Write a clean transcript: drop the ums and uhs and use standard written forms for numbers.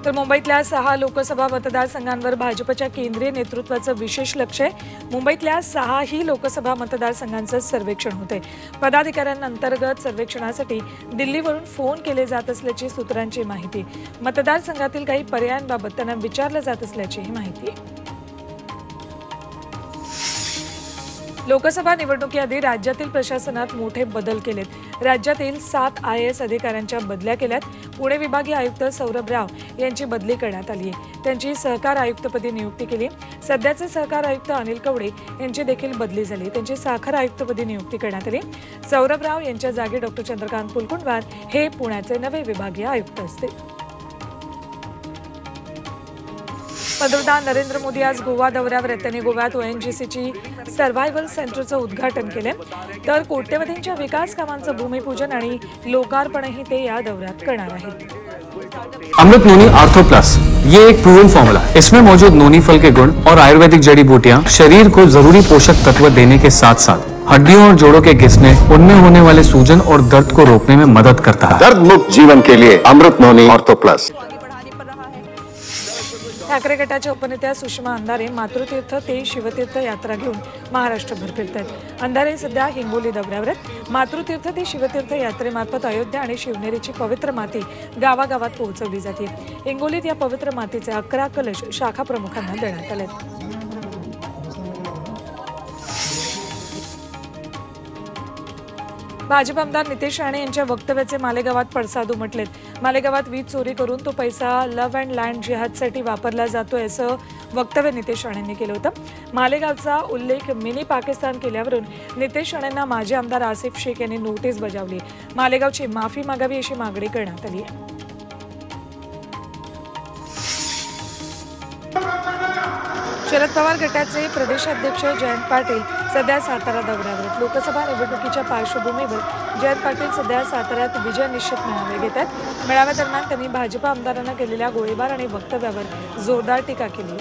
तर मुंबईतल्या 6 लोकसभा मतदारसंघांवर भाजपच्या केंद्रीय नेतृत्वाचं विशेष लक्ष आहे। मुंबईतल्या 6ही लोकसभा मतदारसंघांचं सर्वेक्षण होते। पदाधिकाऱ्यांअंतर्गत सर्वेक्षणासाठी दिल्लीवरून फोन केले जात असल्याची सूत्रांची माहिती। मतदारसंघातील काही पर्यायांबाबत त्यांना विचारलं जात असल्याची माहिती आहे। लोकसभा निवडणुकीआधी राज्यातील प्रशासनात मोठे बदल केलेत। राज्यातील 7 IAS अधिकाऱ्यांच्या बदल्या केल्यात। पुणे विभागीय आयुक्त सौरभ राव यांची बदली करण्यात आली आहे। त्यांची सहकार आयुक्तपदी नियुक्ती केली। सध्याचे सहकार आयुक्त अनिल कवडे यांची देखील बदली झाली। त्यांची साखर आयुक्तपदी नियुक्ती करण्यात आली। सौरभ राव यांच्या जागी डॉ. चंद्रकांत पुलकुंडवार हे पुण्याचे नवे विभागीय आयुक्त असतील। पंतप्रधान नरेंद्र मोदी आज गोवा दौऱ्यावर आहेत। त्यांनी गोव्यात ONGCची सर्व्हायव्हल सेंटरचं उद्घाटन केलं, तर कोट्यवधींच्या विकास कामांचं भूमिपूजन आणि लोकार्पणही ते या दौऱ्यात करणार आहेत। अमृत नोनी आर्थो प्लस ये एक प्रूवन फॉर्मूला है। इसमें मौजूद नोनी फल के गुण और आयुर्वेदिक जड़ी बूटियां शरीर को जरूरी पोषक तत्व देने के साथ साथ हड्डियों और जोड़ों के घिसने, उनमें होने वाले सूजन और दर्द को रोकने में मदद करता है। दर्द मुक्त जीवन के लिए अमृत नोनी आर्थो प्लस। ठाकरे गटाच्या उपनेत्या सुषमा अंधारे मातृतीर्थ ते शिवतीर्थ यात्रा घेऊन महाराष्ट्रभर फिरतात। अंधारे सध्या हिंगोली दौऱ्यावर आहेत। मातृतीर्थ ते शिवतीर्थ यात्रेमार्फत अयोध्या आणि शिवनेरीची पवित्र माती गावागावात पोहोचवली जाते। हिंगोलीत या पवित्र मातीचे 11 कलश शाखा प्रमुखांना देण्यात आले। भाजप आमदार नितेश राणे यांच्या वक्तव्याचे मालेगावात पडसाद उमटलेत। मालेगावात वीज चोरी करून तो पैसा लव्ह अँड लँड जिहादसाठी वापरला जातोय असं वक्तव्य नितेश राणेंनी केलं होतं। मालेगावचा उल्लेख मिनी पाकिस्तान केल्यावरून नितेश राणेंना माजी आमदार आसिफ शेख यांनी नोटीस बजावली। मालेगावची माफी मागावी अशी मागणी करण्यात आली आहे। शरद पवार गटाचे प्रदेशाध्यक्ष जयंत पाटील सध्या सातारा दौऱ्यावर। लोकसभा निवडणुकीच्या पार्श्वभूमीवर जयंत पाटील सध्या साताऱ्यात विजय निश्चित मेळावे घेत आहेत। मेळाव्यादरम्यान त्यांनी भाजप आमदारांना केलेल्या गोळीबार आणि वक्तव्यावर जोरदार टीका केली।